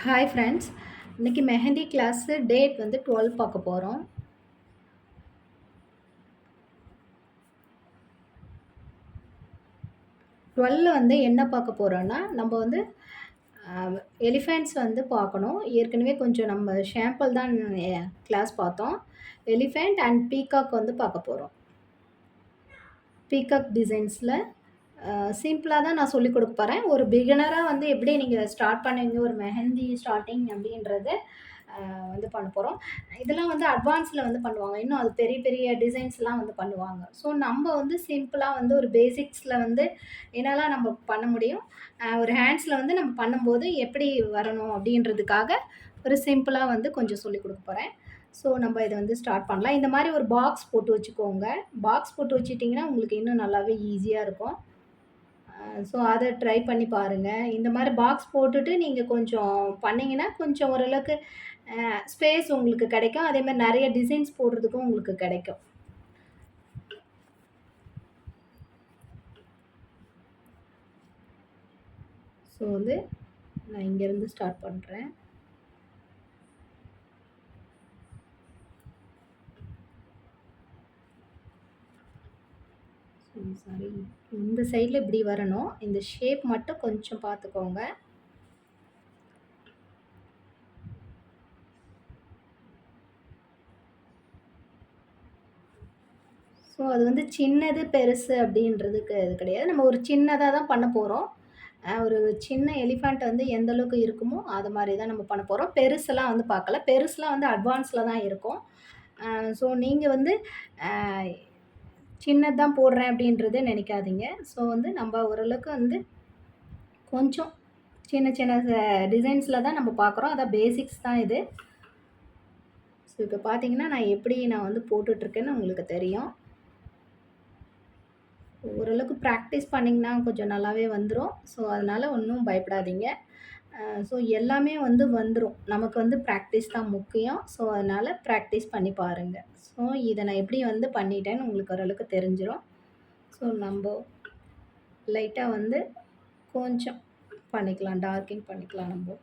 Hi friends. இன்னைக்கு mehndi class date வந்து 12 பார்க்க போறோம். 12 வந்து என்ன பார்க்க போறோம்னா, நம்ம வந்து அ எலிஃபேண்ட்ஸ் வந்து பார்க்கணும். ஏற்கனவே கொஞ்சம் நம்ம ஷாம்பிள் தான் கிளாஸ் பார்த்தோம். எலிஃபேண்ட் அண்ட் பீகாக் வந்து பார்க்க போறோம். பீகாக் டிசைன்ஸில சிம்பிளா தான் நான் சொல்லிக் குடுக்க போறேன். ஒரு பிகினரா வந்து எப்படி நீங்க ஸ்டார்ட் பண்ணுவீங்க, ஒரு மெஹந்தி ஸ்டார்ட்டிங் அப்படின்றத வந்து பண்ண போறோம். இதெல்லாம் வந்து அட்வான்ஸ்ல வந்து பண்ணுவாங்க. இன்னும் அது பெரிய பெரிய டிசைன்ஸ்லாம் வந்து பண்ணுவாங்க. ஸோ நம்ம வந்து சிம்பிளா வந்து ஒரு பேசிக்ஸ்ல வந்து என்னலாம் நம்ம பண்ண முடியும், ஒரு ஹேண்ட்ஸ்ல வந்து நம்ம பண்ணும்போது எப்படி வரணும் அப்படின்றதுக்காக ஒரு சிம்பிளா வந்து கொஞ்சம் சொல்லிக் குடுக்க போறேன். ஸோ நம்ம இத வந்து ஸ்டார்ட் பண்ணலாம். இந்த மாரி ஒரு பாக்ஸ் போட்டு வச்சுக்கோங்க. பாக்ஸ் போட்டு வச்சுட்டீங்கன்னா, உங்களுக்கு இன்னும் நல்லாவே ஈஸியா இருக்கும். ஸோ அத ட்ரை பண்ணி பாருங்க. இந்த மாரி பாக்ஸ் போட்டுட்டு நீங்க கொஞ்சம் பண்ணீங்கன்னா, கொஞ்சம் ஓரளவுக்கு ஸ்பேஸ் உங்களுக்கு கிடைக்கும். அதேமாரி நெறைய டிசைன்ஸ் போடுறதுக்கும் உங்களுக்கு கிடைக்கும். ஸோ வந்து நான் இங்கேருந்து ஸ்டார்ட் பண்றேன். சாரி. இந்த சைட்ல இப்படி வரணும். இந்த ஷேப் மட்டும் கொஞ்சம் பார்த்துக்கோங்க. ஸோ அது வந்து சின்னது, பெருசு அப்படின்றதுக்கு இது கிடையாது. நம்ம ஒரு சின்னதா தான் பண்ண போறோம். ஒரு சின்ன எலிஃபேண்ட் வந்து எந்த அளவுக்கு இருக்குமோ, அது மாரி தான் நம்ம பண்ண போறோம். பெருசுலாம் வந்து பார்க்கல. பெருசுலாம் வந்து அட்வான்ஸ்ல தான் இருக்கும். ஸோ நீங்க வந்து அ சின்னது தான் போடுறேன் அப்படின்றத நினைக்காதீங்க. ஸோ வந்து நம்ம ஓரளவுக்கு வந்து கொஞ்சம் சின்ன சின்ன டிசைன்ஸ்ல தான் நம்ம பார்க்குறோம். அதான் பேசிக்ஸ் தான் இது. ஸோ இப்ப பார்த்தீங்கன்னா, நான் வந்து போட்டுட்ருக்கேன்னு உங்களுக்கு தெரியும். ஓரளவுக்கு ப்ராக்டிஸ் பண்ணிங்கன்னா கொஞ்சம் நல்லாவே வந்துரும். ஸோ அதனால ஒண்ணும் பயப்படாதீங்க. ஸோ எல்லாமே வந்து வந்துரும். நமக்கு வந்து ப்ராக்டிஸ் தான் முக்கியம். ஸோ அதனால ப்ராக்டிஸ் பண்ணி பாருங்க. ஸோ இத நான் எப்படி வந்து பண்ணிட்டேன்னு உங்களுக்கு ஓரளவுக்கு தெரிஞ்சிரும். ஸோ நம்ப லைட்டா வந்து கொஞ்சம் பண்ணிக்கலாம். டார்க்கிங் பண்ணிக்கலாம் நம்ப.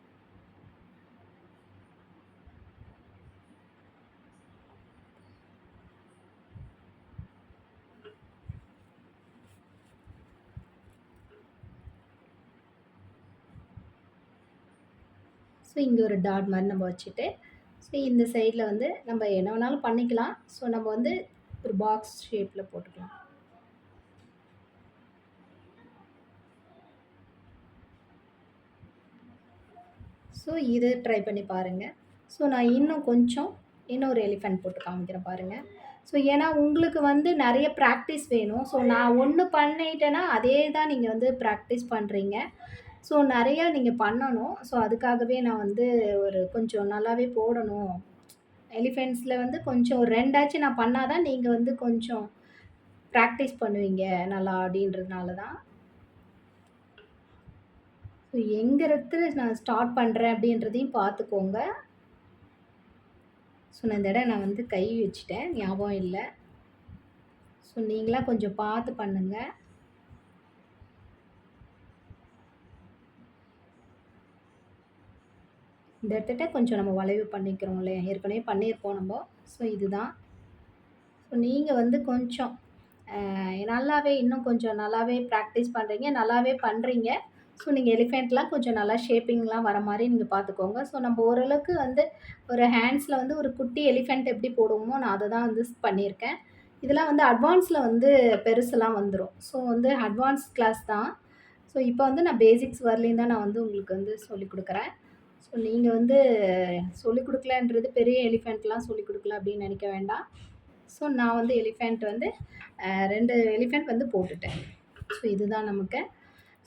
ஸோ இங்க ஒரு டாட் மாரி நம்ம வச்சுட்டு, ஸோ இந்த சைட்ல வந்து நம்ம என்ன வேணாலும் பண்ணிக்கலாம். ஸோ நம்ம வந்து ஒரு பாக்ஸ் ஷேப்ல போட்டுக்கலாம். ஸோ இது ட்ரை பண்ணி பாருங்க. ஸோ நான் இன்னொரு எலிஃபேண்ட் போட்டு காமிக்கிறேன் பாருங்க. ஸோ ஏன்னா உங்களுக்கு வந்து நெறைய ப்ராக்டிஸ் வேணும். ஸோ நான் ஒண்ணு பண்ணிட்டேன்னா, அதே தான் நீங்க வந்து ப்ராக்டிஸ் பண்றீங்க. ஸோ நெறைய நீங்க பண்ணணும். ஸோ அதுக்காகவே நான் வந்து ஒரு கொஞ்சம் நல்லாவே போடணும். எலிஃபெண்ட்ஸ்ல வந்து கொஞ்சம் ஒரு 2 நான் பண்ணா தான் நீங்க வந்து கொஞ்சம் ப்ராக்டிஸ் பண்ணுவீங்க நல்லா அப்டின்றதுனால தான். ஸோ எங்க இடத்துல நான் ஸ்டார்ட் பண்றேன் அப்டின்றதையும் பார்த்துக்கோங்க. ஸோ இந்த இடம் நான் வந்து கை வச்சுட்டேன். ஞாபகம் இல்ல. ஸோ நீங்களா கொஞ்சம் பார்த்து பண்ணுங்க. இந்த இடத்துட்ட கொஞ்சம் நம்ம வளைவு பண்ணிக்கிறோம் இல்லையா? ஏற்கனவே பண்ணியிருப்போம் நம்ப. ஸோ இதுதான். ஸோ நீங்க வந்து கொஞ்சம் நல்லாவே இன்னும் கொஞ்சம் நல்லாவே ப்ராக்டிஸ் பண்றீங்க. நல்லாவே பண்றீங்க. ஸோ நீங்க எலிஃபெண்ட்லாம் கொஞ்சம் நல்லா ஷேப்பிங்லாம் வர மாரி நீங்க பார்த்துக்கோங்க. ஸோ நம்ம ஓரளவுக்கு வந்து ஒரு ஹேண்ட்ஸ்ல வந்து ஒரு குட்டி எலிஃபெண்ட் எப்படி போடுவோமோ, நான் அத தான் வந்து பண்ணியிருக்கேன். இதெல்லாம் வந்து அட்வான்ஸ்ல வந்து பெருசுலாம் வந்துரும். ஸோ வந்து அட்வான்ஸ் கிளாஸ் தான். ஸோ இப்போ வந்து நான் பேசிக்ஸ் வரலையும் தான் நான் வந்து உங்களுக்கு வந்து சொல்லிக் குடுக்குறேன். ஸோ நீங்க வந்து சொல்லிக் குடுக்கலன்றது பெரிய எலிஃபெண்ட்லாம் சொல்லிக் குடுக்கல அப்படின்னு நெனைக்க வேண்டாம். ஸோ நான் வந்து எலிஃபேண்ட் வந்து 2 எலிஃபேண்ட் வந்து போட்டுட்டேன். ஸோ இதுதான் நமக்கு.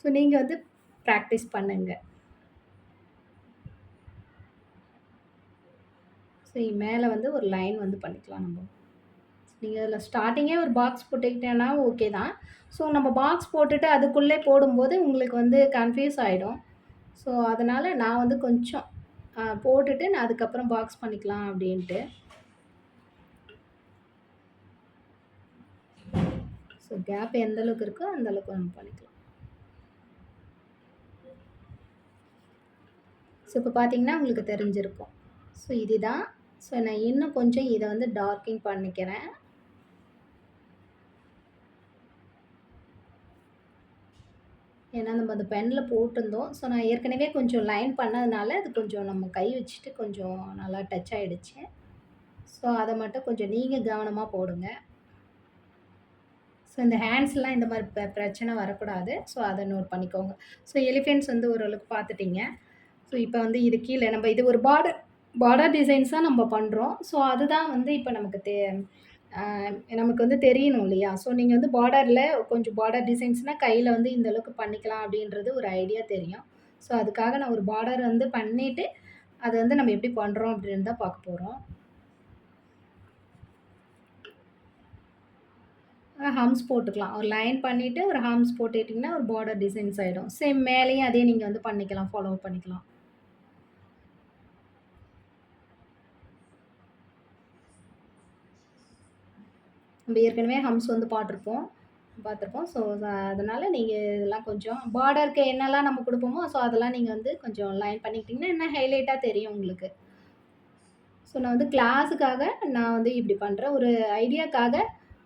ஸோ நீங்க வந்து பிராக்டிஸ் பண்ணுங்க. ஸோ மேல வந்து ஒரு லைன் வந்து பண்ணிக்கலாம் நம்ம. நீங்க அதில ஸ்டார்ட்டிங்கே ஒரு பாக்ஸ் போட்டுக்கிட்டேன்னா ஓகே தான். ஸோ நம்ம பாக்ஸ் போட்டுட்டு அதுக்குள்ளே போடும்போது உங்களுக்கு வந்து கன்ஃப்யூஸ் ஆயிடும். ஸோ அதனால நான் வந்து கொஞ்சம் போட்டுட்டு நான் அதுக்கப்புறம் பாக்ஸ் பண்ணிக்கலாம் அப்படின்ட்டு. ஸோ கேப் எந்த அளவுக்கு இருக்கோ அந்த அளவுக்கு நம்ம பண்ணிக்கலாம். ஸோ இப்போ பார்த்தீங்கன்னா உங்களுக்கு தெரிஞ்சிருக்கும். ஸோ இதுதான். ஸோ நான் இன்னும் கொஞ்சம் இத வந்து டார்க்கிங் பண்ணிக்கிறேன். ஏன்னா நம்ம அந்த பென்ல போட்டிருந்தோம். ஸோ நான் ஏற்கனவே கொஞ்சம் லைன் பண்ணதுனால, அது கொஞ்சம் நம்ம கை வச்சுட்டு கொஞ்சம் நல்லா டச் ஆயிடுச்சு. ஸோ அத மட்டும் கொஞ்சம் நீங்க கவனமா போடுங்க. ஸோ இந்த ஹேண்ட்ஸ்லாம் இந்த மாரி பிரச்சனை வரக்கூடாது. ஸோ அத நோட் பண்ணிக்கோங்க. ஸோ எலிஃபென்ட்ஸ் வந்து ஓரளவுக்கு பார்த்துட்டீங்க. ஸோ இப்ப வந்து இது கீழ நம்ம இது ஒரு பார்டர் பார்டர் டிசைன்ஸ் தான் நம்ம பண்றோம். ஸோ அதுதான் வந்து இப்ப நமக்கு அ நமக்கு வந்து தெரியணும் இல்லையா? ஸோ நீங்க வந்து பார்டர்ல கொஞ்சம் பார்டர் டிசைன்ஸ்னா கையில வந்து இந்த அளவுக்கு பண்ணிக்கலாம் அப்படின்றது ஒரு ஐடியா தெரியும். ஸோ அதுக்காக நான் ஒரு பார்டர் வந்து பண்ணிட்டு, அத வந்து நம்ம எப்படி பண்றோம் அப்படின்னு தான் பார்க்க போறோம். ஹம்ஸ் போட்டுக்கலாம். ஒரு லைன் பண்ணிட்டு ஒரு ஹம்ஸ் போட்டுட்டீங்கன்னா, ஒரு பார்டர் டிசைன்ஸ் ஆயிடும். சேம் மேலேயும் அதே நீங்க வந்து பண்ணிக்கலாம். ஃபாலோ பண்ணிக்கலாம். நம்ம ஏற்கனவே ஹம்ஸ் வந்து பார்த்துருப்போம். ஸோ அதனால நீங்க இதெல்லாம் கொஞ்சம் பார்டருக்கு என்னலாம் நம்ம குடுப்போமோ, ஸோ அதெல்லாம் நீங்க வந்து கொஞ்சம் லைன் பண்ணிக்கிட்டீங்கன்னா, இன்னும் ஹைலைட்டா தெரியும் உங்களுக்கு. ஸோ நான் வந்து கிளாஸுக்காக நான் வந்து இப்படி பண்றேன். ஒரு ஐடியாக்காக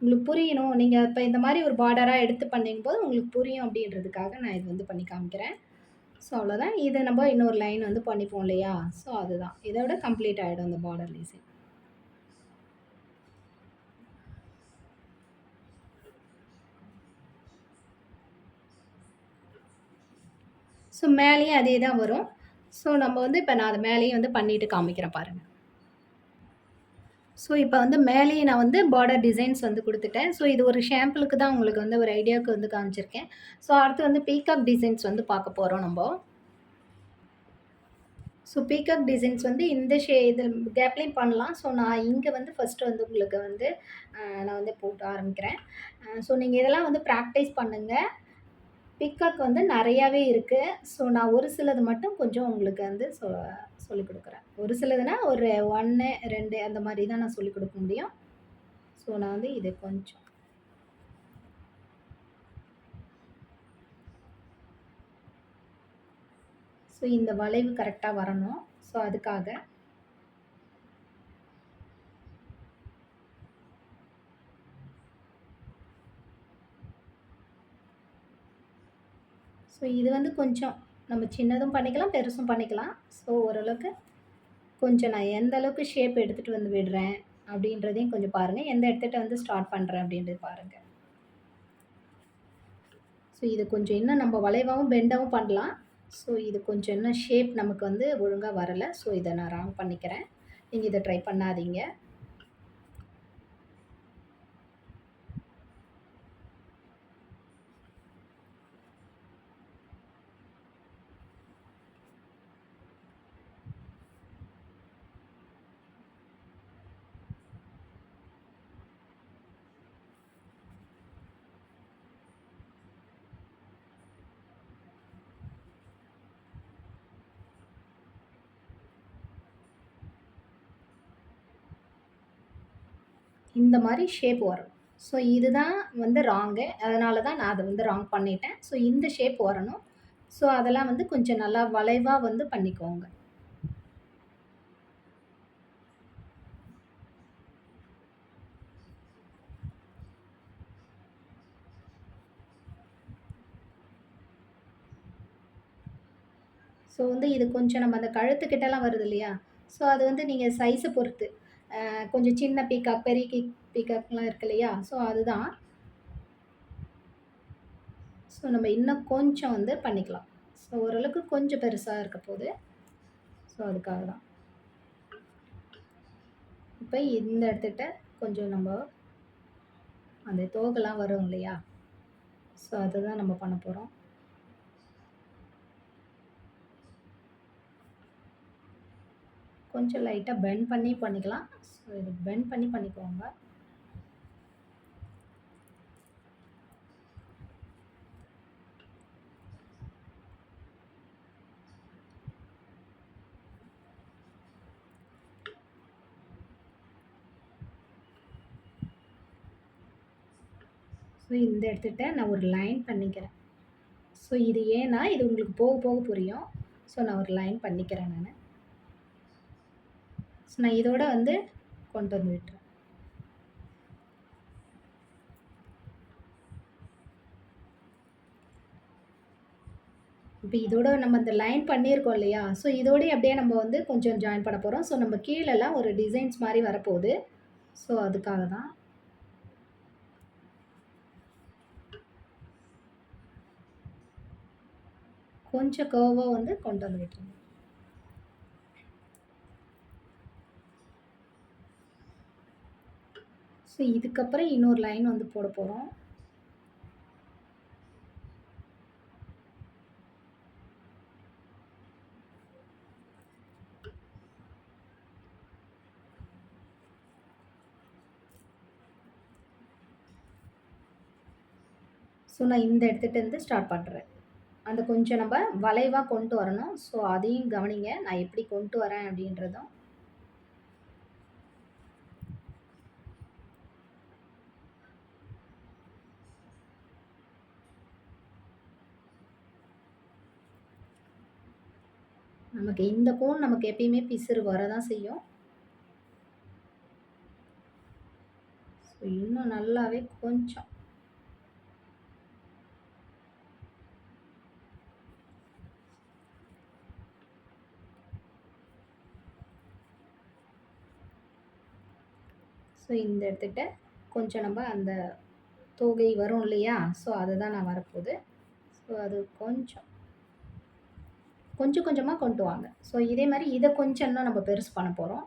உங்களுக்கு புரியணும். நீங்க இப்ப இந்த மாரி ஒரு பார்டரா எடுத்து பண்ணும்போது உங்களுக்கு புரியும் அப்படின்றதுக்காக நான் இது வந்து பண்ணி காமிக்கிறேன். ஸோ அவ்வளோதான். இத நம்ம இன்னொரு லைன் வந்து பண்ணிப்போம் இல்லையா? ஸோ அதுதான். இதோட கம்ப்ளீட் ஆயிடும் அந்த பார்டர் டிசைன். ஸோ மேலேயும் அதே தான் வரும். ஸோ நம்ம வந்து இப்ப நான் அத மேலேயும் வந்து பண்ணிட்டு காமிக்கிறேன் பாருங்க. ஸோ இப்ப வந்து மேலேயே நான் வந்து பார்டர் டிசைன்ஸ் வந்து குடுத்துட்டேன். ஸோ இது ஒரு ஷாம்பிளுக்கு தான் உங்களுக்கு வந்து ஒரு ஐடியாவுக்கு வந்து காமிச்சிருக்கேன். ஸோ அடுத்து வந்து பீகாக் டிசைன்ஸ் வந்து பார்க்க போறோம் நம்ப. ஸோ பீகாக் டிசைன்ஸ் வந்து இந்த இது கேப்லயும் பண்ணலாம். ஸோ நான் இங்க வந்து ஃபர்ஸ்ட்டு வந்து உங்களுக்கு வந்து நான் வந்து போட்டு ஆரம்பிக்கிறேன். ஸோ நீங்க இதெல்லாம் வந்து பிராக்டிஸ் பண்ணுங்க. பீகாக் வந்து நெறையாவே இருக்கு. ஸோ நான் ஒரு சிலது மட்டும் கொஞ்சம் உங்களுக்கு வந்து சொல்லிக் குடுக்குறேன். ஒரு சிலதுனா ஒரு 1, 2 அந்த மாரி தான் நான் சொல்லிக் குடுக்க முடியும். ஸோ நான் வந்து இது கொஞ்சம் ஸோ இந்த வளைவு கரெக்ட்டா வரணும். ஸோ அதுக்காக. ஸோ இது வந்து கொஞ்சம் நம்ம சின்னதும் பண்ணிக்கலாம், பெருசும் பண்ணிக்கலாம். ஸோ ஓரளவுக்கு கொஞ்சம் நான் எந்த அளவுக்கு ஷேப் எடுத்துட்டு வந்து விடுறேன் அப்படின்றதையும் கொஞ்சம் பாருங்க. எந்த இடத்துட்ட வந்து ஸ்டார்ட் பண்றேன் அப்படின்றது பாருங்க. ஸோ இது கொஞ்சம் இன்னும் நம்ம வளைவாவும், பெண்டாவும் பண்ணலாம். ஸோ இது கொஞ்சம் இன்னும் ஷேப் நமக்கு வந்து ஒழுங்கா வரல. ஸோ இத நான் ராங் பண்ணிக்கிறேன். நீங்க இத ட்ரை பண்ணாதீங்க. இந்த மாரி ஷேப் வரும். ஸோ இதுதான் வந்து ராங்கு. அதனால தான் நான் அத வந்து ராங் பண்ணிட்டேன். ஸோ இந்த ஷேப் வரணும். ஸோ அதெல்லாம் வந்து கொஞ்சம் நல்லா வளைவா வந்து பண்ணிக்கோங்க. ஸோ வந்து இது கொஞ்சம் நம்ம அந்த கழுத்துக்கிட்டலாம் வருது இல்லையா? ஸோ அது வந்து நீங்க சைஸ பொறுத்து. கொஞ்சம் சின்ன பீகாக், பெரிய பீகாக்லாம் இருக்கு இல்லையா? ஸோ அதுதான். ஸோ நம்ம இன்னும் கொஞ்சம் வந்து பண்ணிக்கலாம். ஸோ ஓரளவுக்கு கொஞ்சம் பெருசா இருக்க போது. ஸோ அதுக்காக தான். இப்ப இந்த இடத்துட்ட கொஞ்சம் நம்ம அந்த தோகலாம் வரும் இல்லையா? ஸோ அதுதான் நம்ம பண்ண போறோம். கொஞ்சம் லைட்டா பெண்ட் பண்ணி பண்ணிக்கலாம். ஸோ இது பெண்ட் பண்ணி பண்ணிக்கோங்க. ஸோ இந்த இடத்துட்ட நான் ஒரு லைன் பண்ணிக்கிறேன். ஸோ இது ஏன்னா, இது உங்களுக்கு போக போக புரியும். ஸோ நான் ஒரு லைன் பண்ணிக்கிறேன் நான். ஸோ நான் இதோட வந்து கொண்டு வந்து விட்டுறேன். இப்போ இதோட நம்ம இந்த லைன் பண்ணியிருக்கோம் இல்லையா? ஸோ இதோடயே அப்படியே நம்ம வந்து கொஞ்சம் ஜாயின் பண்ண போறோம். ஸோ நம்ம கீழலாம் ஒரு டிசைன்ஸ் மாரி வரப்போகுது. ஸோ அதுக்காக தான். கொஞ்சம் கர்வா வந்து கொண்டு வந்து விட்டுருங்க. ஸோ இதுக்கப்புறம் இன்னொரு லைன் வந்து போட போறோம். ஸோ நான் இந்த இடத்துட்டருந்து ஸ்டார்ட் பண்றேன். அந்த கொஞ்சம் நம்ம வளைவா கொண்டு வரணும். ஸோ அதையும் கவனிங்க. நான் எப்படி கொண்டு வரேன் அப்படின்றதும். நமக்கு இந்த கோன் நமக்கு எப்பயுமே பிசுறு வரதான் செய்யும். ஸோ இன்னும் நல்லாவே கொஞ்சம் ஸோ இந்த இடத்துட்ட கொஞ்சம் நம்ம அந்த தோகை வரும் இல்லையா? ஸோ அதுதான் நான் வரப்போகுது. ஸோ அது கொஞ்சம் கொஞ்சம் கொஞ்சமா கொண்டு வாங்க. ஸோ இதே மாரி இத கொஞ்சம் இன்னும் நம்ம பெருசு பண்ண போறோம்.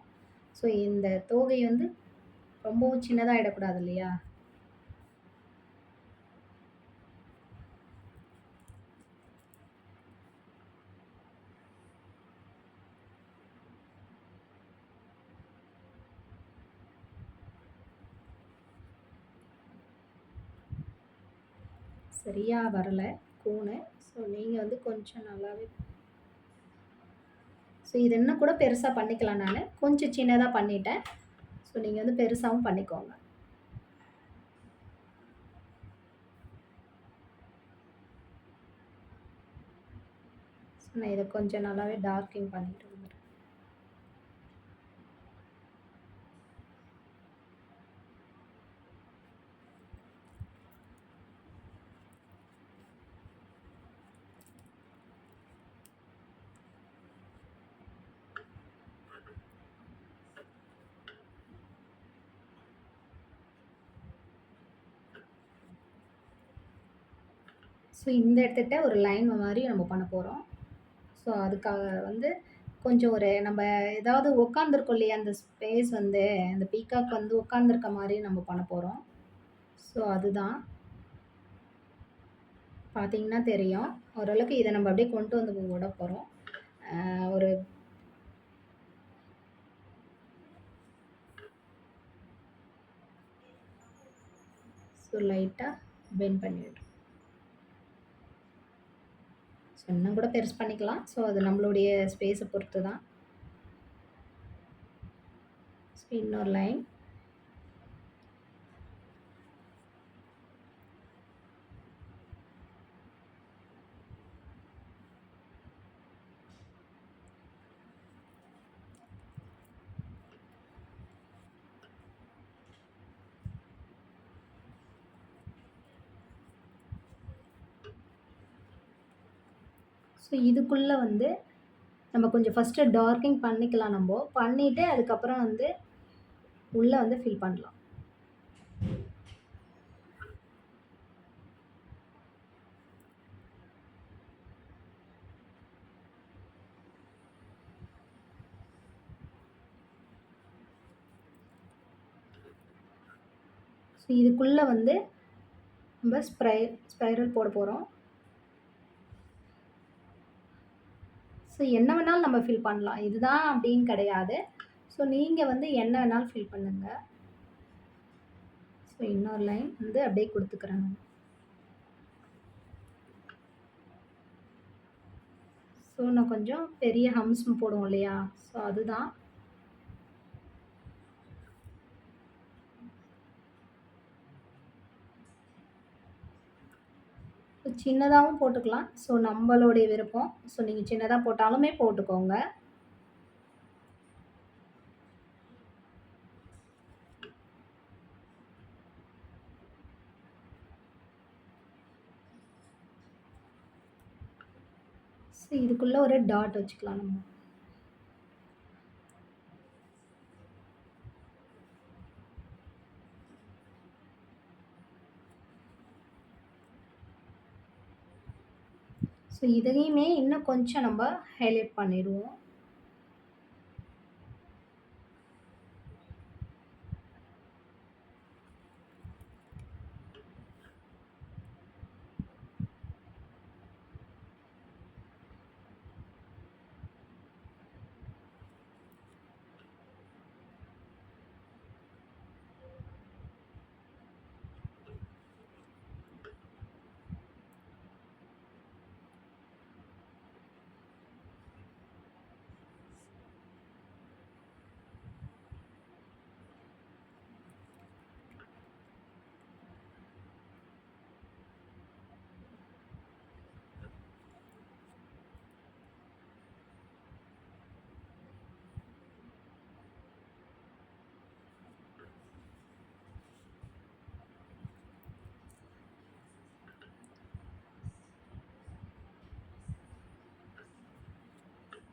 ஸோ இந்த தோகை வந்து ரொம்பவும் சின்னதாயிடக்கூடாது இல்லையா? சரியா வரல கோனு. ஸோ நீங்க வந்து கொஞ்சம் நல்லாவே ஸோ இது இன்னும் கூட பெருசா பண்ணிக்கலாம் நானு. கொஞ்சம் சின்னதா பண்ணிட்டேன். ஸோ நீங்க வந்து பெருசாவும் பண்ணிக்கோங்க. ஸோ நான் இத கொஞ்சம் நல்லாவே டார்க்கிங் பண்ணிட்டு வந்துடுறேன். ஸோ இந்த இடத்துட்ட ஒரு லைன் மாரி நம்ம பண்ண போறோம். ஸோ அதுக்காக வந்து கொஞ்சம் ஒரு நம்ம ஏதாவது உட்காந்துருக்கோம் இல்லையா? அந்த ஸ்பேஸ் வந்து அந்த பீகாக் வந்து உட்காந்துருக்க மாரி நம்ம பண்ண போறோம். ஸோ அதுதான். பார்த்தீங்கன்னா தெரியும். ஓரளவுக்கு இத நம்ம அப்படியே கொண்டு வந்து விட போறோம். ஒரு ஸோ லைட்டா பெண்ட் பண்ணி விடுறோம். ஸோ இன்னும் கூட பெருசு பண்ணிக்கலாம். ஸோ அது நம்மளுடைய ஸ்பேஸ பொறுத்து தான். ஸோ இன்னொரு லைன். ஸோ இதுக்குள்ள வந்து நம்ம கொஞ்சம் ஃபர்ஸ்ட்டு டார்க்கிங் பண்ணிக்கலாம் நம்போ. பண்ணிட்டு அதுக்கப்புறம் வந்து உள்ள வந்து ஃபில் பண்ணலாம். ஸோ இதுக்குள்ள வந்து நம்ம ஸ்பைரல் போட போறோம். ஸோ என்ன வேணாலும் நம்ம ஃபில் பண்ணலாம். இதுதான் அப்படின்னு கிடையாது. ஸோ நீங்க வந்து என்ன வேணாலும் ஃபில் பண்ணுங்க. ஸோ இன்னொரு லைன் வந்து அப்படியே குடுத்துக்கிறேன் நான். ஸோ நான் கொஞ்சம் பெரிய ஹம்ஸ் போடுவோம் இல்லையா? ஸோ அதுதான். சின்னதாவும் போட்டுக்கலாம். ஸோ நம்பளுடைய விருப்பம். ஸோ நீங்க சின்னதா போட்டாலுமே போட்டுக்கோங்க. ஸோ இதுக்குள்ள ஒரு டாட் வச்சுக்கலாம் நம்ம. ஸோ இதையுமே இன்னும் கொஞ்சம் நம்ம ஹைலைட் பண்ணிடுவோம்.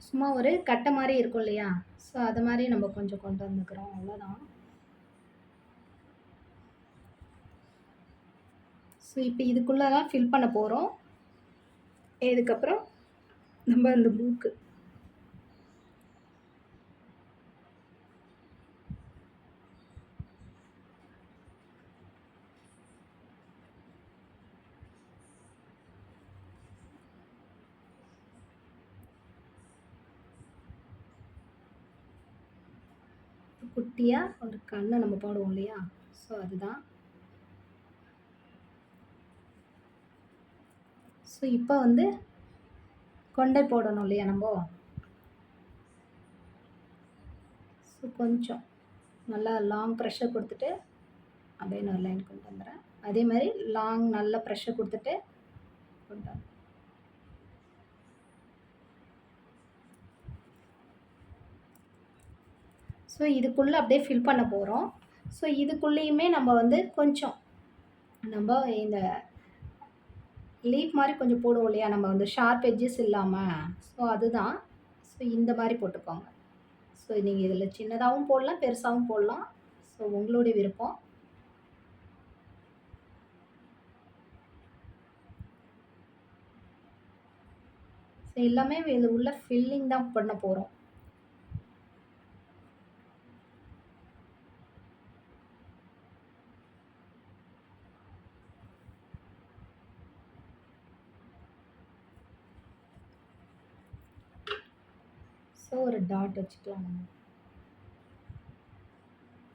சும்மா ஒரு கட்டை மாரி இருக்கும் இல்லையா? ஸோ அது மாரி நம்ம கொஞ்சம் கொண்டு வந்துக்கிறோம். அவ்வளோதான். ஸோ இப்ப இதுக்குள்ள தான் ஃபில் பண்ண போறோம். இதுக்கப்புறம் நம்ம அந்த புக்கு குட்டியா ஒரு கண்ண நம்ம போடுவோம் இல்லையா? ஸோ அதுதான். ஸோ இப்ப வந்து கொண்டை போடணும் இல்லையா நம்போ? ஸோ கொஞ்சம் நல்லா லாங் ப்ரெஷர் குடுத்துட்டு, அப்படியே இன்னொரு லைன் கொண்டு வந்துர்றேன். அதே மாரி லாங் நல்லா ப்ரெஷர் குடுத்துட்டு கொண்டு வரேன். ஸோ இதுக்குள்ள அப்படியே ஃபில் பண்ண போறோம். ஸோ இதுக்குள்ளேயுமே நம்ம வந்து கொஞ்சம் நம்ப இந்த லீஃப் மாரி கொஞ்சம் போடுவோம் இல்லையா? நம்ம வந்து ஷார்ப் எட்ஜஸ் இல்லாம. ஸோ அதுதான். ஸோ இந்த மாரி போட்டுக்கோங்க. ஸோ நீங்க இதில சின்னதாவும் போடலாம், பெருசாவும் போடலாம். ஸோ உங்களுடைய விருப்பம். ஸோ எல்லாமே இது உள்ள ஃபில்லிங் தான் பண்ண போறோம். ஸோ ஒரு டாட் வச்சுக்கலாம் நம்ம.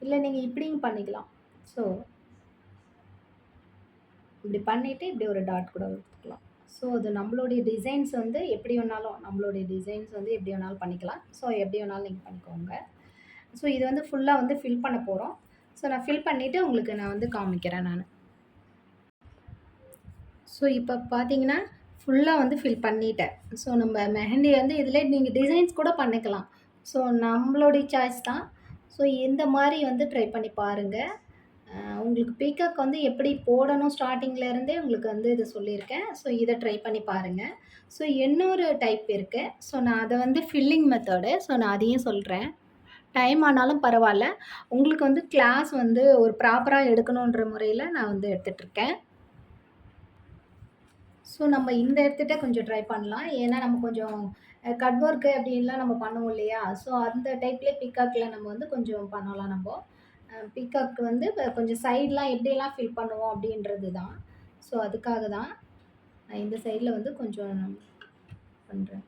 இல்ல நீங்க இப்படியும் பண்ணிக்கலாம். ஸோ இப்படி பண்ணிட்டு, இப்படி ஒரு டாட் கூட குடுத்துக்கலாம். ஸோ அது நம்மளுடைய டிசைன்ஸ் வந்து எப்படி வேணாலும் நம்மளுடைய டிசைன்ஸ் வந்து எப்படி வேணாலும் பண்ணிக்கலாம். ஸோ எப்படி வேணாலும் நீங்க பண்ணிக்கோங்க. ஸோ இது வந்து ஃபுல்லா வந்து ஃபில் பண்ண போறோம். ஸோ நான் ஃபில் பண்ணிட்டு உங்களுக்கு நான் வந்து காமிக்கிறேன் நானு. ஸோ இப்ப பார்த்தீங்கன்னா, ஃபுல்லா வந்து ஃபில் பண்ணிட்டேன். ஸோ நம்ம மெஹந்தி வந்து இதிலே நீங்க டிசைன்ஸ் கூட பண்ணிக்கலாம். ஸோ நம்மளுடைய சாய்ஸ் தான். ஸோ இந்த மாரி வந்து ட்ரை பண்ணி பாருங்க. உங்களுக்கு பீகாக் வந்து எப்படி போடணும் ஸ்டார்ட்டிங்ல இருந்தே உங்களுக்கு வந்து இது சொல்லியிருக்கேன். ஸோ இத ட்ரை பண்ணி பாருங்க. ஸோ இன்னொரு டைப் இருக்கு. ஸோ நான் அத வந்து ஃபில்லிங் மெத்தடு. ஸோ நான் அதையும் சொல்றேன். டைம் ஆனாலும் பரவால்ல. உங்களுக்கு வந்து கிளாஸ் வந்து ஒரு ப்ராப்பரா எடுக்கணுன்ற முறையில நான் வந்து எடுத்துட்டுருக்கேன். ஸோ நம்ம இந்த எடுத்துட்ட கொஞ்சம் ட்ரை பண்ணலாம். ஏன்னா நம்ம கொஞ்சம் கட் ஒர்க்கு அப்படின்லாம் நம்ம பண்ணுவோம் இல்லையா? ஸோ அந்த டைப்லயே பீகாக்ல நம்ம வந்து கொஞ்சம் பண்ணலாம் நம்போ. பீகாக் வந்து கொஞ்சம் சைட்லாம் எப்படியெல்லாம் ஃபில் பண்ணுவோம் அப்படின்றது தான். ஸோ அதுக்காக தான் நான் இந்த சைட்ல வந்து கொஞ்சம் பண்றேன்.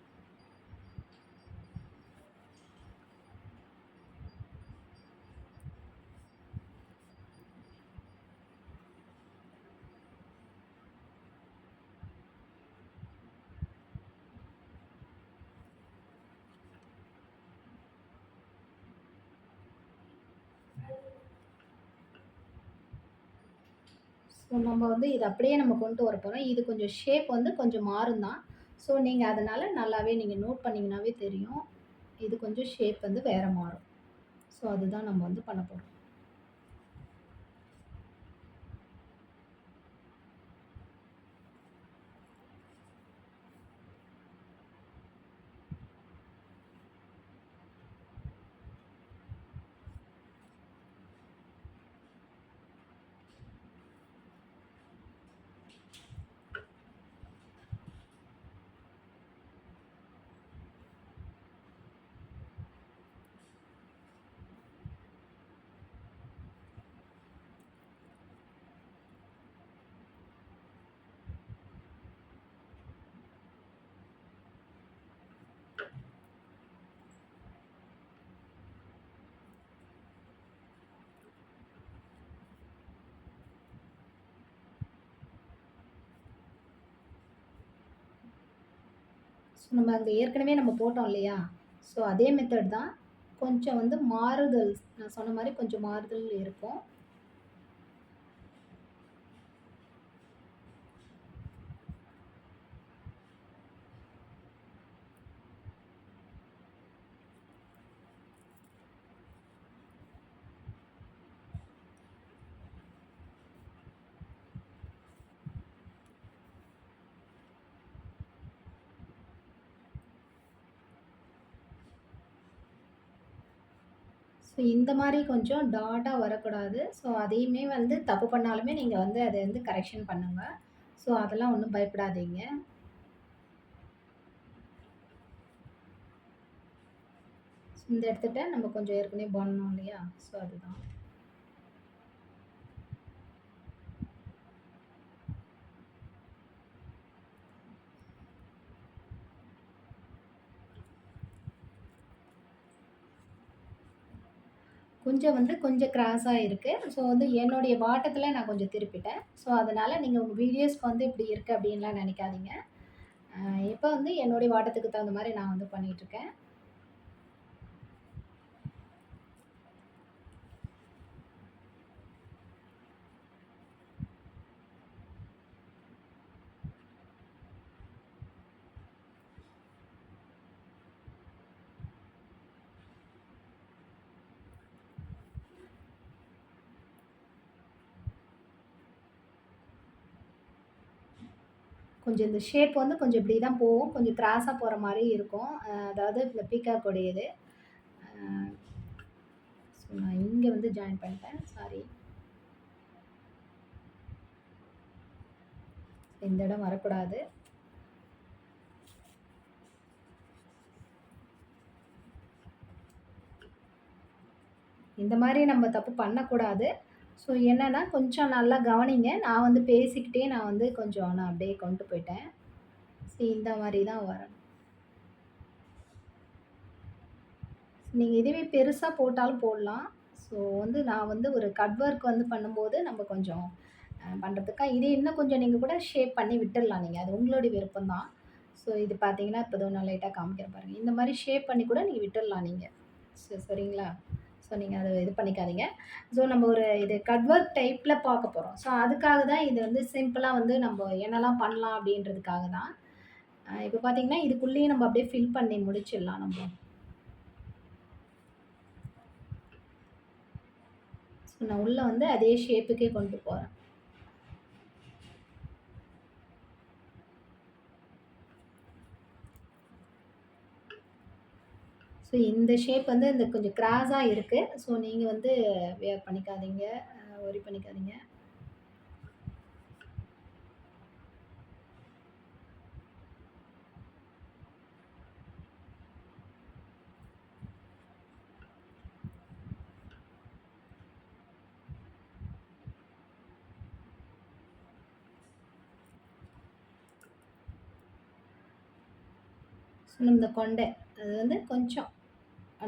ஸோ நம்ம வந்து இத அப்படியே நம்ம கொண்டு வரப்போறோம். இது கொஞ்சம் ஷேப் வந்து கொஞ்சம் மாறும் தான். ஸோ நீங்க அதனால நல்லாவே நீங்க நோட் பண்ணீங்கன்னாவே தெரியும். இது கொஞ்சம் ஷேப் வந்து வேற மாறும். ஸோ அதுதான் நம்ம வந்து பண்ண போறோம். ஸோ நம்ம அங்க ஏற்கனவே நம்ம போட்டோம் இல்லையா? ஸோ அதே மெத்தட் தான். கொஞ்சம் வந்து மாறுதல் நான் சொன்ன மாரி கொஞ்சம் மாறுதல் இருக்கும். ஸோ இந்த மாரி கொஞ்சம் டாட்டா வரக்கூடாது. ஸோ அதையுமே வந்து தப்பு பண்ணாலுமே நீங்க வந்து அத வந்து கரெக்ஷன் பண்ணுங்க. ஸோ அதெல்லாம் ஒண்ணும் பயப்படாதீங்க. இந்த இடத்துட்ட நம்ம கொஞ்சம் ஏற்கனவே பண்ணோம் இல்லையா? ஸோ அதுதான். கொஞ்சம் வந்து கொஞ்சம் கிராஸா இருக்கு. ஸோ வந்து என்னுடைய வாட்டத்துல நான் கொஞ்சம் திருப்பிட்டேன். ஸோ அதனால நீங்க உங்க வீடியோஸ்க்கு வந்து இப்படி இருக்கு அப்படின்லாம் நெனைக்காதீங்க. அ இப்ப வந்து என்னுடைய வாட்டத்துக்கு தகுந்த மாரி நான் வந்து பண்ணிட்டுருக்கேன். கொஞ்சம் இந்த ஷேப் வந்து கொஞ்சம் இப்படி தான் போகும். கொஞ்சம் கிராஸா போற மாரி இருக்கும். அதாவது இந்த பீகாக் உடையது. அ ஸோ நான் இங்க வந்து ஜாயின் பண்ணிட்டேன். சாரி. இந்த இடம் வரக்கூடாது. இந்த மாரி நம்ம தப்பு பண்ணக்கூடாது. ஸோ என்னன்னா, கொஞ்சம் நல்லா கவனிங்க. நான் வந்து பேசிக்கிட்டே நான் வந்து கொஞ்சம் நான் அப்படியே கொண்டு போயிட்டேன். ஸோ இந்த மாரி தான் வரணும். நீங்க இதுவே பெருசா போட்டாலும் போடலாம். ஸோ வந்து நான் வந்து ஒரு கட் ஒர்க் வந்து பண்ணும்போது நம்ம கொஞ்சம் பண்றதுக்கா இது இன்னும் கொஞ்சம் நீங்க கூட ஷேப் பண்ணி விட்டுறலாம் நீங்க. அது உங்களுடைய விருப்பம் தான். ஸோ இது பார்த்தீங்கன்னா, இப்போ இதோ நான் லைட்டா காமிக்கிறேன் பாருங்க. இந்த மாரி ஷேப் பண்ணி கூட நீங்க விட்டுறலாம் நீங்க. சரிங்களா? ஸோ நீங்க அத இது பண்ணிக்காதீங்க. ஸோ நம்ம ஒரு இது கட் ஒர்க் டைப்ல பார்க்க போறோம். ஸோ அதுக்காக தான் இது வந்து சிம்பிளா வந்து நம்ம என்னலாம் பண்ணலாம் அப்படின்றதுக்காக தான். இப்போ பார்த்தீங்கன்னா, இதுக்குள்ளேயே நம்ம அப்படியே ஃபில் பண்ணி முடிச்சிடலாம் நம்ம. ஸோ நான் உள்ள வந்து அதே ஷேப்புக்கே கொண்டு போறேன். ஸோ இந்த ஷேப் வந்து இந்த கொஞ்சம் கிராஸா இருக்கு. ஸோ நீங்க வந்து வியர் பண்ணிக்காதீங்க. வொரி பண்ணிக்காதீங்க. ஸோ இந்த கொண்டை அது வந்து கொஞ்சம்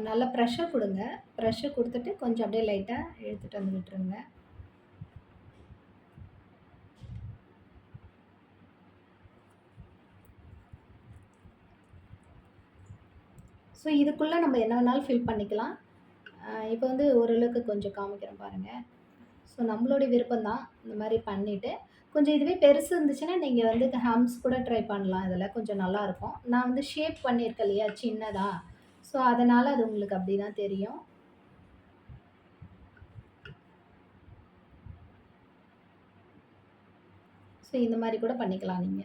நல்லா ப்ரெஷர் குடுங்க. ப்ரெஷர் குடுத்துட்டு கொஞ்சம் அப்படியே லைட்டா இழுத்துட்டு வந்து விட்டுருங்க. ஸோ இதுக்குள்ள நம்ம என்ன வேணாலும் ஃபில் பண்ணிக்கலாம். இப்போ வந்து ஓரளவுக்கு கொஞ்சம் காமிக்கிறேன் பாருங்க. ஸோ நம்மளுடைய விருப்பம் தான். இந்த மாரி பண்ணிட்டு, கொஞ்சம் இதுவே பெருசு இருந்துச்சுன்னா, நீங்க வந்து ஹம்ஸ் கூட ட்ரை பண்ணலாம் இதுல. கொஞ்சம் நல்லாருக்கும். நான் வந்து ஷேப் பண்ணியிருக்கேன் இல்லையா? சின்னதா. ஸோ, அதனால அது உங்களுக்கு அப்படி தான் தெரியும். ஸோ, இந்த மாரி கூட பண்ணிக்கலாம் நீங்க.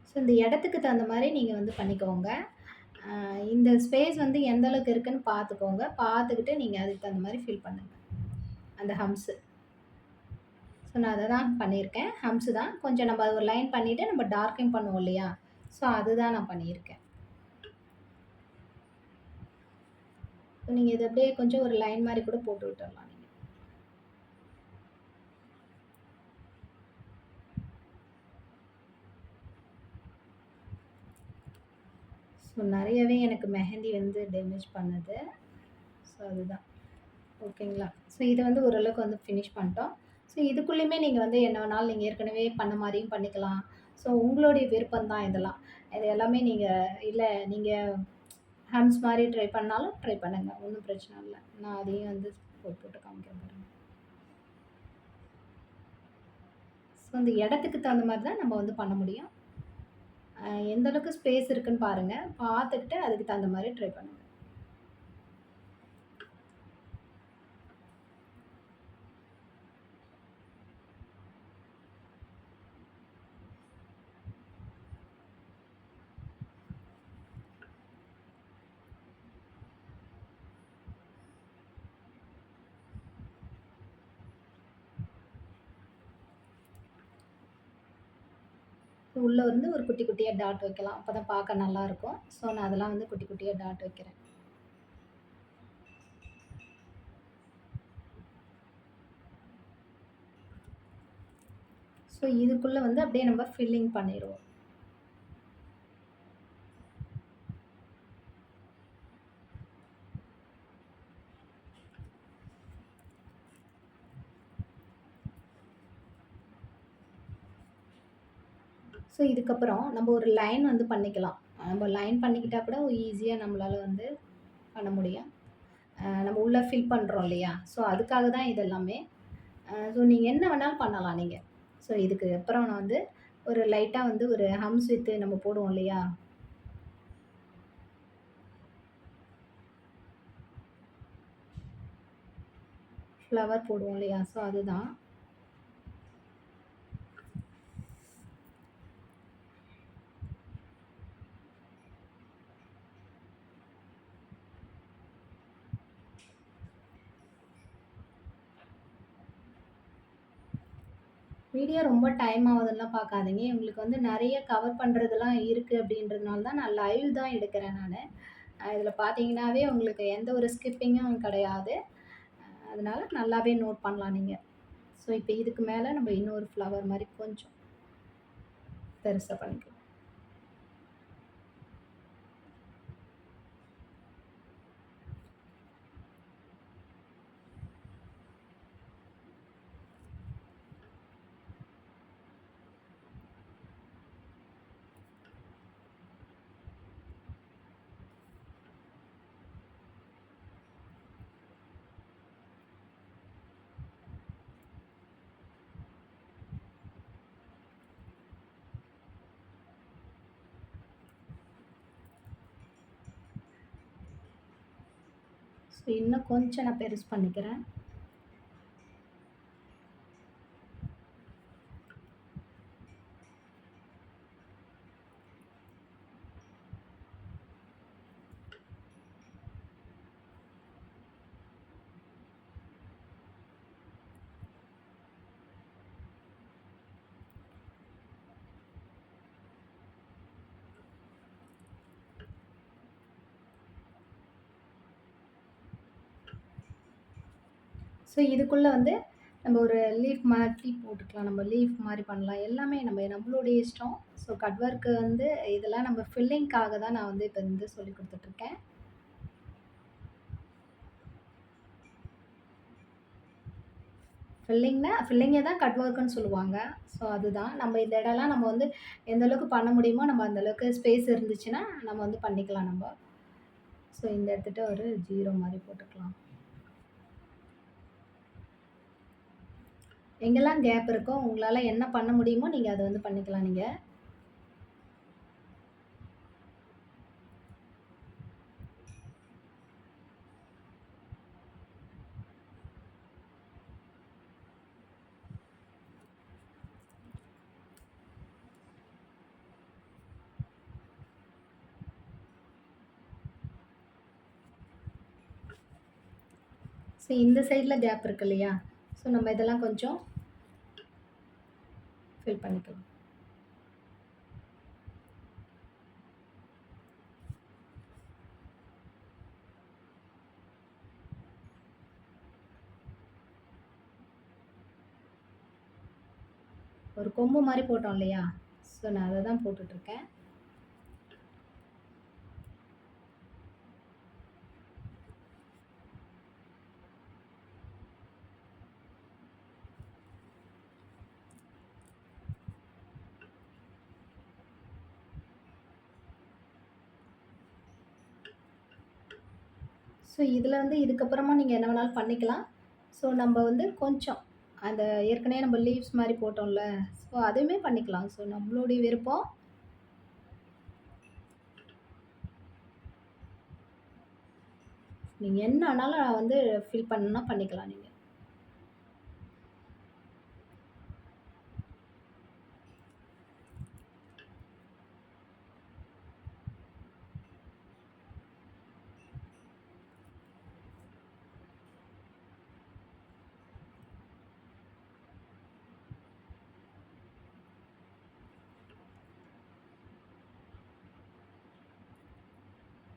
ஸோ, இந்த இடத்துக்கு தகுந்த மாரி நீங்க வந்து பண்ணிக்கோங்க. இந்த ஸ்பேஸ் வந்து எந்த அளவுக்கு இருக்குன்னு பார்த்துக்கோங்க. பார்த்துக்கிட்டு நீங்க அதுக்கு தகுந்த மாரி ஃபில் பண்ணுங்க. அந்த ஹம்ஸு. ஸோ, நான் அத தான் பண்ணியிருக்கேன். ஹம்ஸு தான். கொஞ்சம் நம்ம ஒரு லைன் பண்ணிட்டு நம்ம டார்க்கிங் பண்ணுவோம் இல்லையா? ஸோ, அதுதான் நான் பண்ணியிருக்கேன். ஸோ, நீங்க இத அப்படியே கொஞ்சம் ஒரு லைன் மாரி கூட போட்டு விட்டுறலாம் நீங்க. ஸோ, நெறையவே எனக்கு மெஹந்தி வந்து டேமேஜ் பண்ணுது. ஸோ, அதுதான். ஓகேங்களா? ஸோ, இத வந்து ஓரளவுக்கு வந்து ஃபினிஷ் பண்ணிட்டோம். ஸோ, இதுக்குள்ளயுமே நீங்க வந்து என்ன வேணாலும் நீங்க ஏற்கனவே பண்ண மாரியும் பண்ணிக்கலாம். ஸோ, உங்களுடைய விருப்பம் தான் இதெல்லாம். இது எல்லாமே நீங்க இல்ல நீங்க ஹம்ஸ் மாரி ட்ரை பண்ணாலும் ட்ரை பண்ணுங்க. ஒண்ணும் பிரச்சனை இல்ல. நான் அதையும் வந்து போட்டு போட்டு காமிக்கிறேன் பாருங்க. ஸோ, அந்த இடத்துக்கு தகுந்த மாரி தான் நம்ம வந்து பண்ண முடியும். எந்த அளவுக்கு ஸ்பேஸ் இருக்குன்னு பாருங்க. பார்த்துக்கிட்டு அதுக்கு தகுந்த மாரி ட்ரை பண்ணுங்க. உள்ள வந்து ஒரு குட்டி குட்டியா டாட் வைக்கலாம். அப்பதான் பார்க்க நல்லாருக்கும். ஸோ, நான் அதெல்லாம் வந்து குட்டி குட்டியா டாட் வைக்கிறேன். ஸோ, இதுக்குள்ள வந்து அப்படியே நம்ம ஃபில்லிங் பண்ணிருவோம். ஸோ, இதுக்கப்புறம் நம்ம ஒரு லைன் வந்து பண்ணிக்கலாம். நம்ம லைன் பண்ணிக்கிட்டா கூட ஈஸியா நம்மளால வந்து பண்ண முடியும். நம்ம உள்ள ஃபில் பண்றோம் இல்லையா? ஸோ, அதுக்காக தான் இது எல்லாமே. ஸோ, நீங்க என்ன வேணாலும் பண்ணலாம் நீங்க. ஸோ, இதுக்கு அப்புறம் நான் வந்து ஒரு லைட்டா வந்து ஒரு ஹம்ஸ் வித் நம்ம போடுவோம் இல்லையா? ஃப்ளவர் போடுவோம் இல்லையா? ஸோ, அதுதான். வீடியோ ரொம்ப டைம் ஆகுதுன்னுலாம் பார்க்காதீங்க. உங்களுக்கு வந்து நெறைய கவர் பண்றதெல்லாம் இருக்கு அப்படின்றதுனால தான் நான் லைவ் தான் எடுக்கிறேன் நானு. இதில பார்த்தீங்கன்னாவே உங்களுக்கு எந்த ஒரு ஸ்கிப்பிங்கும் கிடையாது. அதனால நல்லாவே நோட் பண்ணலாம் நீங்க. ஸோ, இப்ப இதுக்கு மேல நம்ம இன்னொரு ஃப்ளவர் மாரி கொஞ்சம் பெருசா பண்ணிக்கலாம். ஸோ, இன்னும் கொஞ்சம் நான் பெருசு பண்ணிக்கிறேன். ஸோ இதுக்குள்ள வந்து நம்ம ஒரு லீஃப் மாதிரி போட்டுக்கலாம். நம்ம லீஃப் மாரி பண்ணலாம். எல்லாமே நம்மளுடைய இஷ்டம். ஸோ கட் ஒர்க்கு வந்து இதெல்லாம் நம்ம ஃபில்லிங்க்காக தான் நான் வந்து இப்ப வந்து சொல்லிக் குடுத்துட்டுருக்கேன். ஃபில்லிங்கே தான் கட் ஒர்க்குன்னு சொல்லுவாங்க. ஸோ அதுதான். நம்ம இந்த இடம்லாம் நம்ம வந்து எந்த அளவுக்கு பண்ண முடியுமோ, நம்ம அந்த அளவுக்கு ஸ்பேஸ் இருந்துச்சுன்னா, நம்ம வந்து பண்ணிக்கலாம் நம்ப. ஸோ இந்த இடத்துட்ட ஒரு 0 மாரி போட்டுக்கலாம். எங்கெல்லாம் கேப் இருக்கோ, உங்களால என்ன பண்ண முடியுமோ, நீங்க அத வந்து பண்ணிக்கலாம் நீங்க. ஸோ இந்த சைட்ல கேப் இருக்கு இல்லையா? ஸோ நம்ம இதெல்லாம் கொஞ்சம் ஃபில் பண்ணிக்கலாம். ஒரு கொம்பு மாரி போட்டோம் இல்லையா? ஸோ நான் அத தான் போட்டுட்டுருக்கேன். ஸோ இதில வந்து இதுக்கப்புறமா நீங்க என்ன வேணாலும் பண்ணிக்கலாம். ஸோ நம்ப வந்து கொஞ்சம் அந்த ஏற்கனவே நம்ம லீவ்ஸ் மாரி போட்டோம்ல, ஸோ அதுவுமே பண்ணிக்கலாம். ஸோ நம்மளுடைய விருப்பம். நீங்க என்ன வேணாலும் வந்து ஃபில் பண்ணணும்னா பண்ணிக்கலாம் நீங்க.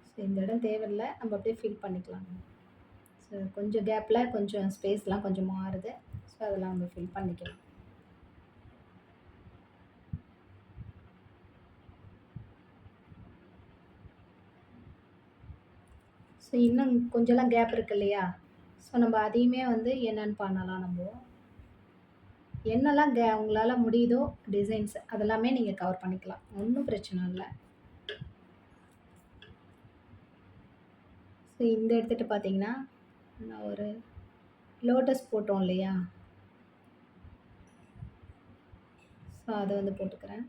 ஸோ இந்த இடம் தேவையில்ல. நம்ம அப்படியே ஃபில் பண்ணிக்கலாம். ஸோ கொஞ்சம் கேப்ல கொஞ்சம் ஸ்பேஸ்லாம் கொஞ்சம் மாறுது. ஸோ அதெல்லாம் நம்ம ஃபில் பண்ணிக்கலாம். ஸோ இன்னும் கொஞ்சம்லாம் கேப் இருக்கு இல்லையா? ஸோ நம்ம அதையுமே வந்து என்னன்னு பண்ணலாம் நம்போ. என்னலாம் உங்களால முடியுதோ டிசைன்ஸ் அதெல்லாமே நீங்க கவர் பண்ணிக்கலாம். ஒண்ணும் பிரச்சனை இல்ல. ஸோ இந்த எடுத்துட்டு பார்த்தீங்கன்னா, நான் ஒரு லோட்டஸ் போட்டோம் இல்லையா? ஸோ அத வந்து போட்டுக்கிறேன்.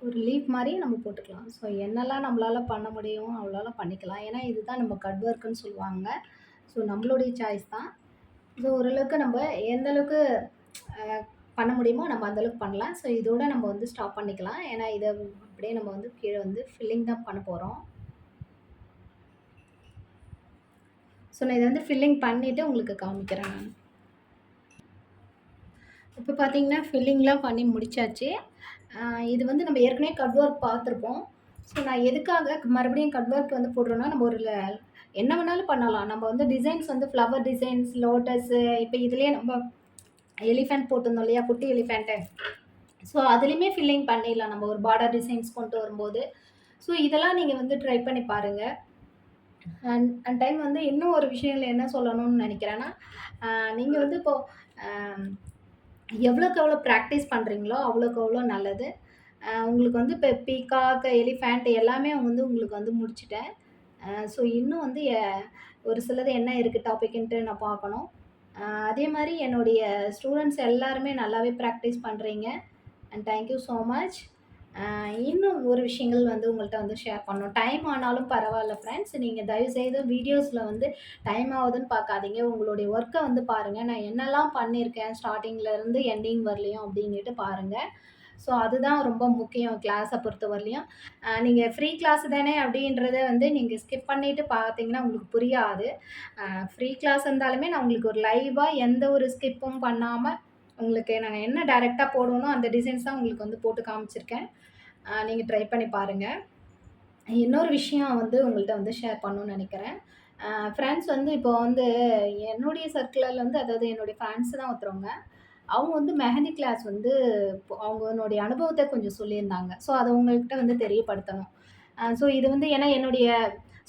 ஒரு லீஃப் மாரி நம்ம போட்டுக்கலாம். ஸோ என்னலாம் நம்மளால பண்ண முடியுமோ அவ்வளோலாம் பண்ணிக்கலாம். ஏன்னா இதுதான் நம்ம கட் ஒர்க்குன்னு சொல்லுவாங்க. ஸோ நம்மளுடைய சாய்ஸ் தான். ஸோ ஓரளவுக்கு நம்ம எந்த அளவுக்கு அ பண்ண முடியுமோ நம்ம அந்த அளவுக்கு பண்ணலாம். ஸோ இதோட நம்ம வந்து ஸ்டாப் பண்ணிக்கலாம். ஏன்னா இத அப்படியே நம்ம வந்து கீழ வந்து ஃபில்லிங் தான் பண்ண போறோம். ஸோ நான் இத வந்து ஃபில்லிங் பண்ணிட்டு உங்களுக்கு காமிக்கிறேன் நானு. இப்ப பார்த்தீங்கன்னா, ஃபில்லிங்லாம் பண்ணி முடிச்சாச்சு. அ இது வந்து நம்ம ஏற்கனவே கட் ஒர்க் பார்த்துருப்போம். ஸோ நான் எதுக்காக மறுபடியும் கட் ஒர்க் வந்து போடுறோம்னா, நம்ம ஒரு என்ன வேணாலும் பண்ணலாம். நம்ம வந்து டிசைன்ஸ் வந்து ஃப்ளவர் டிசைன்ஸ், லோட்டஸு இப்ப இதுலயே நம்ம எலிஃபேண்ட் போட்டிருந்தோம் இல்லையா? குட்டி எலிஃபேண்ட்டு. ஸோ அதுலயுமே ஃபில்லிங் பண்ணிடலாம். நம்ம ஒரு பார்டர் டிசைன்ஸ் கொண்டு வரும்போது. ஸோ இதெல்லாம் நீங்க வந்து ட்ரை பண்ணி பாருங்க. அண்ட் அண்ட் டைம் வந்து இன்னும் ஒரு விஷயங்கள் என்ன சொல்லணும்னு நினைக்கிறேன்னா, நீங்க வந்து இப்போ அ எவ்வளோக்கு எவ்வளோ பிராக்டிஸ் பண்றீங்களோ, அவ்வளோக்கு அவ்வளோ நல்லது. உங்களுக்கு வந்து இப்ப பீகாக், எலிஃபேண்ட் எல்லாமே வந்து உங்களுக்கு வந்து முடிச்சுட்டேன். ஸோ இன்னும் வந்து ஒரு சிலது என்ன இருக்கு டாபிக்ன்ட்டு நான் பார்க்கணும். அதே மாரி என்னுடைய ஸ்டூடண்ட்ஸ் எல்லாருமே நல்லாவே பிராக்டிஸ் பண்றீங்க. And thank you so much. இன்னும் ஒரு விஷயங்கள் வந்து உங்கள்ட்ட வந்து ஷேர் பண்ணணும். டைம் ஆனாலும் பரவால்ல ஃப்ரெண்ட்ஸ். நீங்க தயவுசெய்து வீடியோஸ்ல வந்து டைம் ஆகுதுன்னு பார்க்காதீங்க. உங்களுடைய ஒர்க்க வந்து பாருங்க. நான் என்னலாம் பண்ணியிருக்கேன் ஸ்டார்ட்டிங்ல இருந்து எண்டிங் வரலையும் அப்டின்னுட்டு பாருங்க. ஸோ அதுதான் ரொம்ப முக்கியம் கிளாஸ பொறுத்தவரையிலயும். நீங்க ஃப்ரீ கிளாஸ் தானே அப்டின்றத வந்து நீங்க ஸ்கிப் பண்ணிட்டு பார்த்தீங்கன்னா உங்களுக்கு புரியாது. ஃப்ரீ கிளாஸ் இருந்தாலுமே நான் உங்களுக்கு ஒரு லைவா எந்த ஒரு ஸ்கிப்பும் பண்ணாம, உங்களுக்கு நாங்க என்ன டைரக்ட்டா போடுவோனோ அந்த டிசைன்ஸ் தான் உங்களுக்கு வந்து போட்டு காமிச்சிருக்கேன். நீங்க ட்ரை பண்ணி பாருங்க. இன்னொரு விஷயம் வந்து உங்கள்ட்ட வந்து ஷேர் பண்ணணும்னு நெனைக்கிறேன். ஃப்ரெண்ட்ஸ் வந்து இப்போ வந்து என்னுடைய சர்க்கிள்ல வந்து அதாவது என்னுடைய ஃப்ரெண்ட்ஸ் தான் ஒருத்தவங்க. அவங்க வந்து மெஹந்தி கிளாஸ் வந்து அவங்களுடைய அனுபவத்த கொஞ்சம் சொல்லியிருந்தாங்க. ஸோ அத உங்கள்கிட்ட வந்து தெரியப்படுத்தணும். ஸோ இது வந்து ஏன்னா என்னுடைய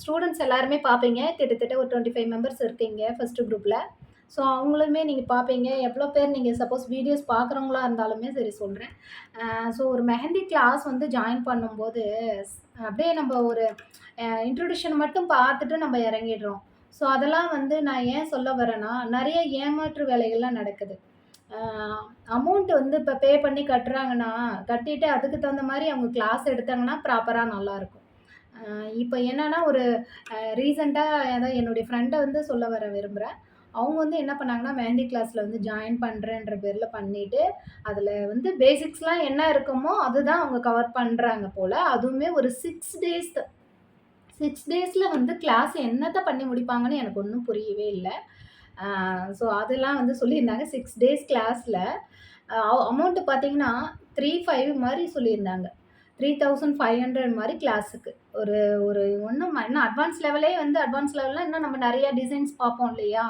ஸ்டூடண்ட்ஸ் எல்லாருமே பார்ப்பீங்க. கிட்டத்தட்ட ஒரு 25 மெம்பர்ஸ் இருக்கீங்க ஃபர்ஸ்ட் குரூப்ல. ஸோ அவங்களுமே நீங்க பார்ப்பீங்க. எவ்வளோ பேர் நீங்க சப்போஸ் வீடியோஸ் பார்க்குறவங்களா இருந்தாலுமே சரி சொல்றேன். ஸோ ஒரு மெஹந்தி கிளாஸ் வந்து ஜாயின் பண்ணும்போது, அப்படியே நம்ம ஒரு இன்ட்ரோடக்ஷன் மட்டும் பார்த்துட்டு நம்ம இறங்கிடுறோம். ஸோ அதெல்லாம் வந்து நான் ஏன் சொல்ல வரேன்னா, நெறைய ஏமாற்று வேலைகள்லாம் நடக்குது. அ அமௌண்ட் வந்து இப்ப பே பண்ணி கட்டுறாங்கன்னா, கட்டிட்டு அதுக்கு தகுந்த மாரி அவங்க கிளாஸ் எடுத்தாங்கன்னா ப்ராப்பரா நல்லாருக்கும். அ இப்ப என்னன்னா ஒரு ரீசென்ட்டா அதான் என்னுடைய ஃப்ரெண்ட வந்து சொல்ல விரும்புறேன். அவங்க வந்து என்ன பண்ணாங்கன்னா, மெஹந்தி கிளாஸ்ல வந்து ஜாயின் பண்றேன்ற பேர்ல பண்ணிட்டு, அதுல வந்து பேசிக்ஸ்லாம் என்ன இருக்குமோ, அதுதான் அவங்க கவர் பண்றாங்க போல. அதுவுமே ஒரு 6 டேஸ்ல வந்து கிளாஸ் என்னத்த பண்ணி முடிப்பாங்கன்னு எனக்கு ஒண்ணும் புரியவே இல்ல. ஆ ஸோ அதெல்லாம் வந்து சொல்லியிருந்தாங்க. 6 டேஸ் கிளாஸ்ல அமௌண்ட் பார்த்தீங்கன்னா, 3,500 மாரி சொல்லியிருந்தாங்க. 3,500 மாரி கிளாஸுக்கு. ஒரு ஒரு ஒண்ணும் இன்னும் அட்வான்ஸ் லெவலே வந்து அட்வான்ஸ் லெவல்னா இன்னும் நம்ம நெறைய டிசைன்ஸ் பார்ப்போம் இல்லையா?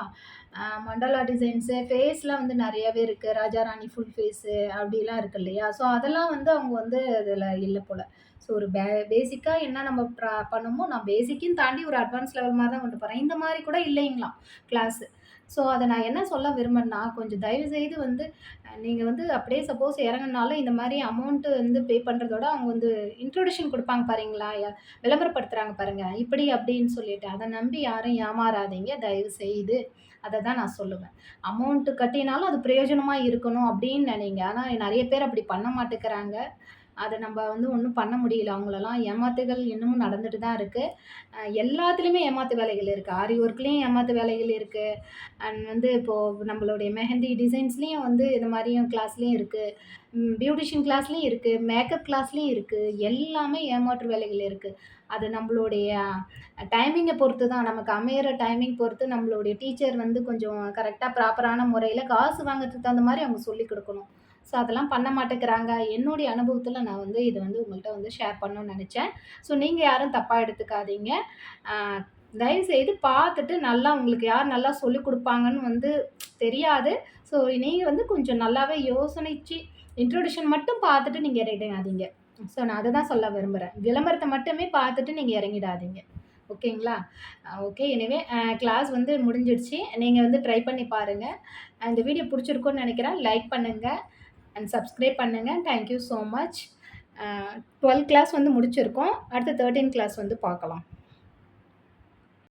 மண்டலா டிசைன்ஸு, ஃபேஸ்லாம் வந்து நெறையவே இருக்கு. ராஜா ராணி ஃபுல் ஃபேஸு அப்படிலாம் இருக்கு இல்லையா? ஸோ அதெல்லாம் வந்து அவங்க வந்து அதில இல்ல போல. ஸோ ஒரு பேசிக்கா என்ன நம்ம பண்ணுமோ, நான் பேசிக்கையும் தாண்டி ஒரு அட்வான்ஸ் லெவல் மாரி தான் கொண்டு போறேன். இந்த மாரி கூட இல்லைங்களாம் கிளாஸு. ஸோ அத நான் என்ன சொல்ல விரும்புறேன்னா, கொஞ்சம் தயவுசெய்து வந்து நீங்க வந்து அப்படியே சப்போஸ் இறங்குனாலும் இந்த மாரி அமௌண்ட் வந்து பே பண்றதோட, அவங்க வந்து இன்ட்ரோடக்ஷன் குடுப்பாங்க பாருங்களா, விளம்பரப்படுத்துறாங்க பாருங்க. இப்படி அப்படின்னு சொல்லிட்டு, அத நம்பி யாரும் ஏமாறாதீங்க தயவு செய்து. அத தான் நான் சொல்லுவேன். அமௌண்ட் கட்டினாலும் அது பிரயோஜனமா இருக்கணும் அப்படின்னு நெனைங்க. ஆனா நெறைய பேர் அப்படி பண்ண மாட்டேங்கிறாங்க. அத நம்ப வந்து ஒண்ணும் பண்ண முடியல. அவங்களலாம் ஏமாத்துகள் இன்னமும் நடந்துட்டு தான் இருக்கு. எல்லாத்துலயுமே ஏமாத்து வேலைகள் இருக்கு. ஆரி ஒர்க்லயும் ஏமாத்து வேலைகள் இருக்கு. அண்ட் வந்து இப்போ நம்மளுடைய மெஹந்தி டிசைன்ஸ்லயும் வந்து இந்த மாரியும் கிளாஸ்லயும் இருக்கு. பியூட்டிஷியன் கிளாஸ்லயும் இருக்கு. மேக்கப் கிளாஸ்லயும் இருக்கு. எல்லாமே ஏமாற்று வேலைகள் இருக்கு. அது நம்மளுடைய டைமிங்க பொறுத்து தான். நமக்கு அமையிற டைமிங் பொறுத்து நம்மளுடைய டீச்சர் வந்து கொஞ்சம் கரெக்ட்டா ப்ராப்பரான முறையில காசு வாங்குறதுக்கு தகுந்த மாரி அவங்க சொல்லிக் குடுக்கணும். ஸோ அதெல்லாம் பண்ண மாட்டேங்கிறாங்க. என்னுடைய அனுபவத்தில நான் வந்து இத வந்து உங்கள்ட்ட வந்து ஷேர் பண்ணணும்னு நெனச்சேன். ஸோ நீங்க யாரும் தப்பா எடுத்துக்காதீங்க. ஆ தயவுசெய்து பார்த்துட்டு நல்லா உங்களுக்கு யார் நல்லா சொல்லிக் குடுப்பாங்கன்னு வந்து தெரியாது. ஸோ நீங்க வந்து கொஞ்சம் நல்லாவே யோசனைச்சு இன்ட்ரோடக்ஷன் மட்டும் பார்த்துட்டு நீங்க இறங்கிடாதீங்க. ஸோ நான் அததான் சொல்ல விரும்புறேன். விளம்பரத்த மட்டுமே பார்த்துட்டு நீங்க இறங்கிடாதீங்க. ஓகேங்களா? ஓகே. எனிவே கிளாஸ் வந்து முடிஞ்சிடுச்சு. நீங்க வந்து ட்ரை பண்ணி பாருங்க. இந்த வீடியோ புடிச்சிருக்கும்னு நெனைக்கிறேன். லைக் பண்ணுங்க அண்ட் சப்ஸ்கிரைப் பண்ணுங்க. Thank you so much. 12 class வந்து முடிச்சிருக்கோம். அடுத்து 13 கிளாஸ் வந்து பார்க்கலாம்.